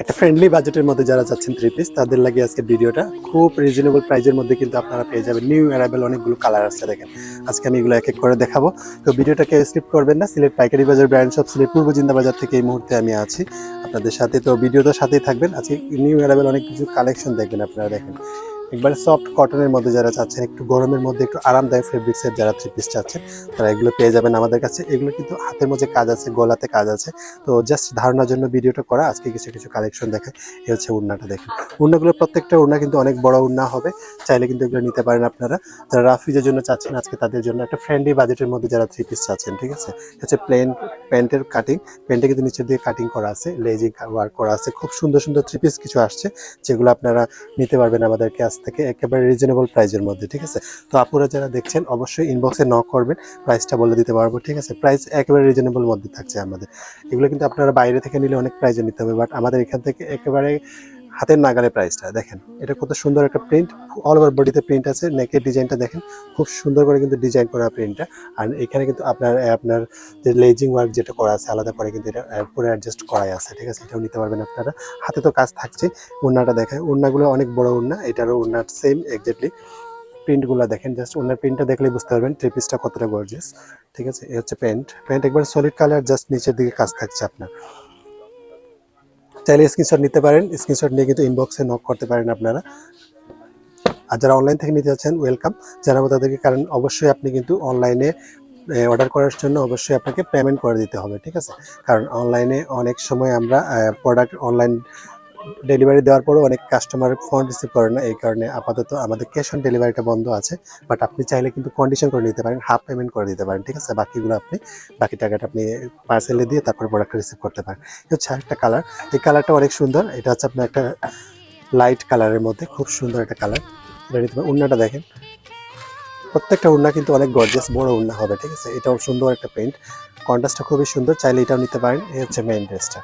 একটা ফ্রেন্ডলি বাজেটের মধ্যে যারা চাচ্ছেন থ্রি পিস তাদের লাগে আজকে ভিডিওটা খুব রিজনেবল প্রাইজের মধ্যে কিন্তু আপনারা পেয়ে যাবেন। নিউ অ্যারাইভেল অনেকগুলো কালার আছে, দেখেন আজকে আমি এগুলো এক এক করে দেখাবো। তো ভিডিওটাকে স্কিপ করবেন না। সিলেট পাইকারি বাজার ব্র্যান্ড শপ সিলেট পূর্ব জিন্দা বাজার থেকে এই মুহূর্তে আমি আছি আপনাদের সাথে। তো ভিডিওটার সাথেই থাকবেন। আজকে নিউ অ্যারাইভেল অনেক কিছু কালেকশন দেখবেন আপনারা। দেখেন একবারে সফট কটনের মধ্যে যারা চাচ্ছেন, একটু গরমের মধ্যে একটু আরামদায়ক ফেব্রিক্সের যারা থ্রি পিস চাচ্ছেন তারা এগুলো পেয়ে যাবেন আমাদের কাছে। এগুলো কিন্তু হাতের মধ্যে কাজ আছে, গলাতে কাজ আছে। তো জাস্ট ধারণার জন্য ভিডিওটা করা। আজকে কিছু কিছু কালেকশন দেখায়। এই হচ্ছে ওড়নাটা, দেখেন ওড়নাগুলো প্রত্যেকটা ওড়না কিন্তু অনেক বড় ওড়না হবে, চাইলে কিন্তু এগুলো নিতে পারেন আপনারা। যারা রাফিজের জন্য চাচ্ছেন আজকে তাদের জন্য একটা ফ্রেন্ডলি বাজেটের মধ্যে যারা থ্রি পিস চাচ্ছেন, ঠিক আছে। হচ্ছে প্লেন প্যান্টের কাটিং, প্যান্টে কিন্তু নিচের দিকে কাটিং করা আছে, লেজিং ওয়ার্ক করা আছে। খুব সুন্দর সুন্দর থ্রি পিস কিছু আসছে যেগুলো আপনারা নিতে পারবেন আমাদের কাছ থেকে একেবারে রিজনেবল প্রাইজের মধ্যে, ঠিক আছে। তো আপুরা যারা দেখছেন অবশ্যই ইনবক্সে নক করবেন, প্রাইসটা বলে দিতে পারবো, ঠিক আছে। প্রাইস একেবারে রিজনেবল মধ্যে থাকছে আমাদের। এগুলো কিন্তু আপনারা বাইরে থেকে নিলে অনেক প্রাইজে নিতে হবে, বাট আমাদের এখান থেকে একেবারে হাতের নাগালে প্রাইসটা। দেখেন এটা কত সুন্দর একটা প্রিন্ট, অল ওভার বডিতে প্রিন্ট আছে। নেকের ডিজাইনটা দেখেন খুব সুন্দর করে কিন্তু ডিজাইন করা প্রিন্টটা। আর এখানে কিন্তু আপনার যে লেজিং ওয়ার্ক যেটা করা আছে আলাদা করে কিন্তু এটা পুরো অ্যাডজাস্ট করাই আছে, ঠিক আছে। এটাও নিতে পারবেন আপনারা। হাতে তো কাজ থাকছে। ওড়নাটা দেখায়, ওড়নাগুলো অনেক বড় ওড়না, এটারও ওড়নার সেম এক্স্যাক্টলি প্রিন্টগুলো দেখেন। জাস্ট ওনার প্রিন্টটা দেখলেই বুঝতে পারবেন থ্রি পিসটা কতটা গর্জিয়াস, ঠিক আছে। এই হচ্ছে প্যান্ট একবার সলিড কালার, জাস্ট নিচের দিকে কাজ থাকছে। আপনার চাইলে স্ক্রিনশট নিতে পারেন, স্ক্রিনশট নিয়ে কিন্তু ইনবক্সে নক করতে পারেন আপনারা। আর যারা অনলাইন থেকে নিতে যাচ্ছেন ওয়েলকাম জানাবো তাদেরকে, কারণ অবশ্যই আপনি কিন্তু অনলাইনে অর্ডার করার জন্য অবশ্যই আপনাকে পেমেন্ট করে দিতে হবে, ঠিক আছে। কারণ অনলাইনে অনেক সময় আমরা প্রোডাক্ট অনলাইন ডেলিভারি দেওয়ার পরেও অনেক কাস্টমার ফোন রিসিভ করে না, এই কারণে আপাতত আমাদের ক্যাশ অন ডেলিভারিটা বন্ধ আছে। বাট আপনি চাইলে কিন্তু কন্ডিশন করে নিতে পারেন, হাফ পেমেন্ট করে দিতে পারেন, ঠিক আছে। বাকি টাকাটা আপনি পার্সেলে দিয়ে তারপরে প্রোডাক্টটা রিসিভ করতে পারেন। হচ্ছে আরেকটা কালার, এই কালারটা অনেক সুন্দর। এটা হচ্ছে আপনার একটা লাইট কালারের মধ্যে খুব সুন্দর একটা কালার। এটা নিতে পারেন। ওড়নাটা দেখেন, প্রত্যেকটা ওড়না কিন্তু অনেক গর্জিয়াস বড় ওড়না হবে, ঠিক আছে। এটাও সুন্দর একটা প্রিন্ট, কন্ট্রাস্টটা খুবই সুন্দর, চাইলে এটাও নিতে পারেন। এই হচ্ছে মেইন ড্রেসটা।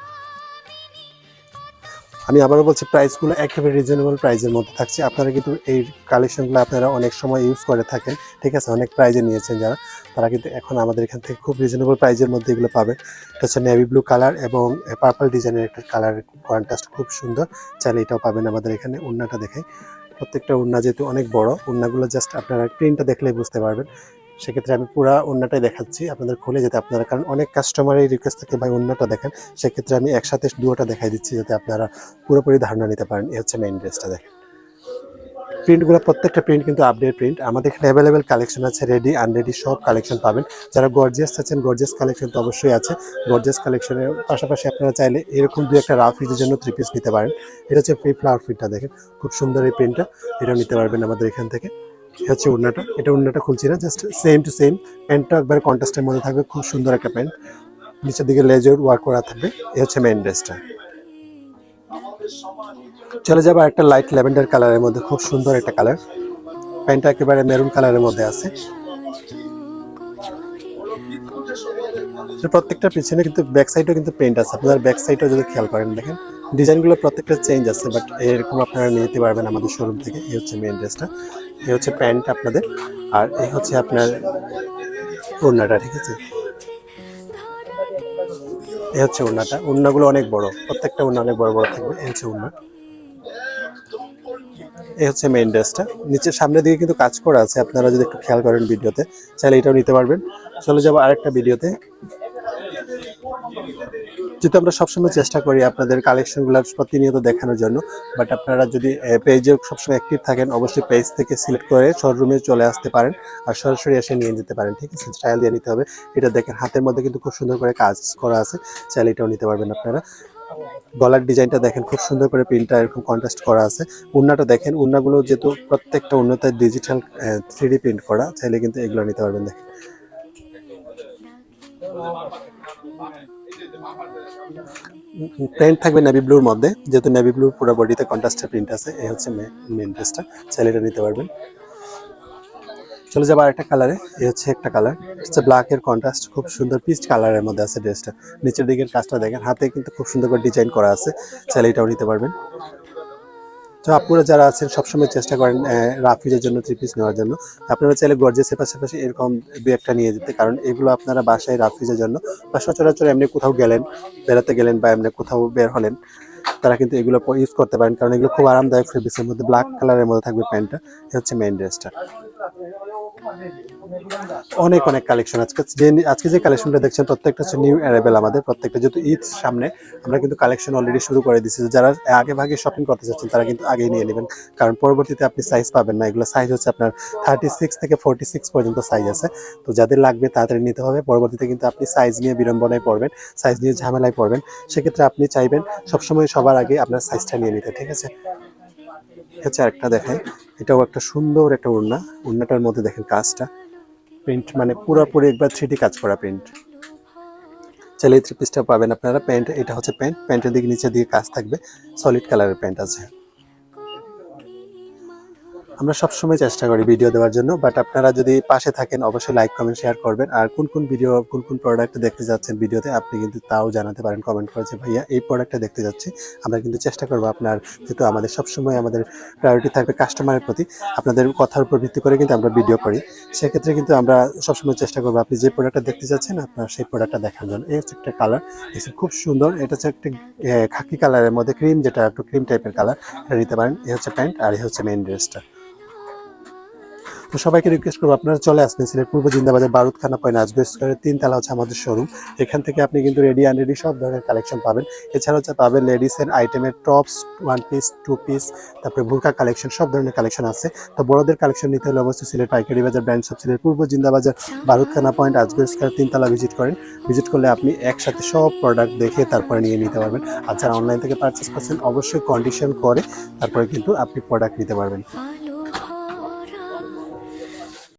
আমি আবারও বলছি প্রাইসগুলো একেবারে রিজনেবল প্রাইসের মধ্যে থাকছে। আপনারা কিন্তু এই কালেকশনগুলো আপনারা অনেক সময় ইউজ করে থাকেন, ঠিক আছে। অনেক প্রাইজে নিয়েছেন যারা, তারা কিন্তু এখন আমাদের এখান থেকে খুব রিজনেবল প্রাইসের মধ্যে এগুলো পাবেন। এটা হচ্ছে নেভি ব্লু কালার এবং পার্পল ডিজাইনের একটা কালার, কন্ট্রাস্ট খুব সুন্দর, চাইলে এটাও পাবেন আমাদের এখানে। ওড়নাটা দেখাই, প্রত্যেকটা ওড়না যেহেতু অনেক বড়, ওড়নাগুলো জাস্ট আপনারা প্রিন্টটা দেখলেই বুঝতে পারবেন। সেক্ষেত্রে আমি পুরো ওড়নাটাই দেখাচ্ছি আপনাদের খুলে, যেতে আপনারা, কারণ অনেক কাস্টমারের রিকোয়েস্ট থাকে ভাই ওড়নাটা দেখেন। সেক্ষেত্রে আমি একসাথে দুটোটা দেখাই দিচ্ছি যাতে আপনারা পুরোপুরি ধারণা নিতে পারেন। এই হচ্ছে মেইন ড্রেসটা, দেখেন প্রিন্টগুলো, প্রত্যেকটা প্রিন্ট কিন্তু আপডেট প্রিন্ট। আমাদের এখানে অ্যাভেলেবেল কালেকশন আছে, রেডি আনরেডি সব কালেকশন পাবেন। যারা গর্জিয়াস চাচ্ছেন গর্জিয়াস কালেকশন তো অবশ্যই আছে। গর্জিয়াস কালেকশনের পাশাপাশি আপনারা চাইলে এরকম দু একটা রাফ ইউজের জন্য থ্রি পিস নিতে পারেন। এটা হচ্ছে ফ্লাওয়ার প্রিন্টটা, দেখেন খুব সুন্দর এই প্রিন্টটা, এটাও নিতে পারবেন আমাদের এখান থেকে। এটা হচ্ছে ওড়নাটা, এটা ওড়নাটা খুলছি না, জাস্ট সেম টু সেম। প্যান্টটা একবার কন্ট্রাস্টের মধ্যে থাকবে, খুব সুন্দর একটা প্যান্ট, নিচের দিকে লেজার ওয়ার্ক করা থাকবে। এই হচ্ছে মেইন ড্রেসটা। চলে যাবো একটা লাইট ল্যাভেন্ডার কালারের মধ্যে, খুব সুন্দর একটা কালার। প্যান্টটা একেবারে মেরুন কালারের মধ্যে আছে। প্রত্যেকটা পিছনে কিন্তু ব্যাক সাইডেও কিন্তু প্রিন্ট আছে, আপনার ব্যাক সাইডেও যদি খেয়াল করেন দেখেন ডিজাইনগুলো প্রত্যেকটা চেঞ্জ আছে, বাট এরকম আপনারা নিতে পারবেন আমাদের শোরুম থেকে। এই হচ্ছে মেইন ড্রেসটা, এই হচ্ছে প্যান্ট আপনাদের, আর এই হচ্ছে আপনার ওড়নাটা, ঠিক আছে। এই হচ্ছে ওড়নাটা, ওড়নাগুলো অনেক বড়, প্রত্যেকটা ওড়না অনেক বড় বড় থাকবে। এই হচ্ছে ওড়না, এই হচ্ছে মেইন ড্রেসটা। নিচের সামনের দিকে কিন্তু কাজ করা আছে, আপনারা যদি একটু খেয়াল করেন ভিডিওতে, চাইলে এটাও নিতে পারবেন। চলে যাবো আরেকটা ভিডিওতে। যেহেতু আমরা সবসময় চেষ্টা করি আপনাদের কালেকশনগুলো প্রতিনিয়ত দেখানোর জন্য, বাট আপনারা যদি পেজে সবসময় অ্যাক্টিভ থাকেন অবশ্যই পেজ থেকে সিলেক্ট করে শোরুমে চলে আসতে পারেন, আর সরাসরি এসে নিয়ে যেতে পারেন, ঠিক আছে। স্টাইল দিয়ে নিতে হবে। এটা দেখেন হাতের মধ্যে কিন্তু খুব সুন্দর করে কাজ করা আছে, চাইলে এটাও নিতে পারবেন আপনারা। গলার ডিজাইনটা দেখেন খুব সুন্দর করে, প্রিন্টটা এরকম কন্ট্রাস্ট করা আছে। ওড়নাটা দেখেন, ওড়নাগুলো যেহেতু প্রত্যেকটা ওড়নাতে ডিজিটাল 3D প্রিন্ট করা, চাইলে কিন্তু এগুলো নিতে পারবেন। দেখেন প্যান্ট থাকবে নেভি ব্লুর মধ্যে, যেহেতু নেভি ব্লুর পুরো বডিতে কন্ট্রাস্টের প্রিন্ট আছে। এই হচ্ছে মেন ড্রেসটা, চাইলে এটা নিতে পারবেন। চলে যাবো আরেকটা কালারে, এই হচ্ছে একটা কালার, হচ্ছে ব্ল্যাকের কন্ট্রাস্ট, খুব সুন্দর পিচ কালারের মধ্যে আছে ড্রেসটা। নিচের দিকের কাজটা দেখেন, হাতে কিন্তু খুব সুন্দর করে ডিজাইন করা আছে, চাইলে এটাও নিতে পারবেন। তো আপনারা যারা আছেন সবসময় চেষ্টা করেন রাফিজের জন্য থ্রি পিস নেওয়ার জন্য, আপনারা চাইলে গর্জিয়াসের পাশাপাশি এরকম দু একটা নিয়ে যেতে, কারণ এগুলো আপনারা বাসায় রাফিজের জন্য বা সচরাচর এমনি কোথাও গেলেন, বেড়াতে গেলেন বা এমনি কোথাও বের হলেন, তারা কিন্তু এগুলো ইউজ করতে পারেন, কারণ এগুলো খুব আরামদায়ক। ফেব্রিক্সের মধ্যে ব্ল্যাক কালারের মধ্যে থাকবে প্যান্টটা। এটা হচ্ছে মেইন ড্রেসটা। অনেক অনেক কালেকশন আজকে যে কালেকশনটা দেখছেন প্রত্যেকটা হচ্ছে নিউ অ্যারাইভেল আমাদের। প্রত্যেকটা যেহেতু ঈদ সামনে, আমরা কিন্তু কালেকশন অলরেডি শুরু করে দিচ্ছি। যারা আগে ভাগে শপিং করতে চাচ্ছেন তারা কিন্তু আগেই নিয়ে নেবেন, কারণ পরবর্তীতে আপনি সাইজ পাবেন না। এগুলো সাইজ হচ্ছে আপনার 36 থেকে 46 পর্যন্ত সাইজ আছে। তো যাদের লাগবে তাড়াতাড়ি নিতে হবে, পরবর্তীতে কিন্তু আপনি সাইজ নিয়ে বিড়ম্বনায় পড়বেন, সাইজ নিয়ে ঝামেলায় পড়বেন। সেক্ষেত্রে আপনি চাইবেন সবসময় সবার আগে আপনার সাইজটা নিয়ে নিতে, ঠিক আছে? হচ্ছে আরেকটা দেখাই, এটাও একটা সুন্দর একটা ওড়না। ওড়নাটার মধ্যে দেখেন কাজটা, প্রিন্ট মানে পুরোপুরি একবার 3D কাজ করা প্রিন্ট। চাইলে এই থ্রি পিসটা পাবেন আপনারা। প্যান্ট, এটা হচ্ছে প্যান্ট, প্যান্টের দিকে নিচে দিয়ে কাজ থাকবে, সলিড কালারের প্যান্ট আছে। আমরা সবসময় চেষ্টা করি ভিডিও দেওয়ার জন্য, বাট আপনারা যদি পাশে থাকেন অবশ্যই লাইক কমেন্ট শেয়ার করবেন। আর কোন কোন ভিডিও, কোন কোন প্রোডাক্ট দেখতে যাচ্ছেন ভিডিওতে, আপনি কিন্তু তাও জানাতে পারেন কমেন্ট করে যে ভাইয়া এই প্রোডাক্টটা দেখতে যাচ্ছি। আমরা কিন্তু চেষ্টা করবো আপনার, যেহেতু আমাদের সবসময় আমাদের প্রায়োরিটি থাকবে কাস্টমারের প্রতি, আপনাদের কথার উপর ভিত্তি করে কিন্তু আমরা ভিডিও করি। সেক্ষেত্রে কিন্তু আমরা সবসময় চেষ্টা করবো আপনি যে প্রোডাক্টটা দেখতে যাচ্ছেন আপনার সেই প্রোডাক্টটা দেখার জন্য। এই হচ্ছে একটা কালার, খুব সুন্দর। এটা হচ্ছে একটা খাকি কালারের মধ্যে ক্রিম, যেটা একটু ক্রিম টাইপের কালার, এটা নিতে পারেন। এই হচ্ছে প্যান্ট আর এই হচ্ছে মেইন ড্রেসটা। তো সবাইকে রিকোয়েস্ট করবো আপনারা চলে আসবেন সিলেট পূর্ব জিন্দাবাজার বারুদখানা পয়েন্ট আজগর স্কয়ারের 3 তলা হচ্ছে আমাদের শোরুম। এখান থেকে আপনি কিন্তু রেডি আনরেডি সব ধরনের কালেকশন পাবেন। এছাড়া হচ্ছে পাবেন লেডিসের আইটেমের টপস, 1 পিস, 2 পিস, তারপরে বোরকা কালেকশন, সব ধরনের কালেকশন আছে। তো বড়দের কালেকশন নিতে হলে অবশ্যই সিলেট পাইকারি বাজার ব্র্যান্ড শপ সিলেট পূর্ব জিন্দাবাজার বারুদখানা পয়েন্ট আজগর স্কয়ার 3 তলা ভিজিট করেন। ভিজিট করলে আপনি একসাথে সব প্রোডাক্ট দেখে তারপরে নিয়ে নিতে পারবেন। আর যারা অনলাইন থেকে পারচেস করছেন অবশ্যই কন্ডিশন করে তারপরে কিন্তু আপনি প্রোডাক্ট নিতে পারবেন।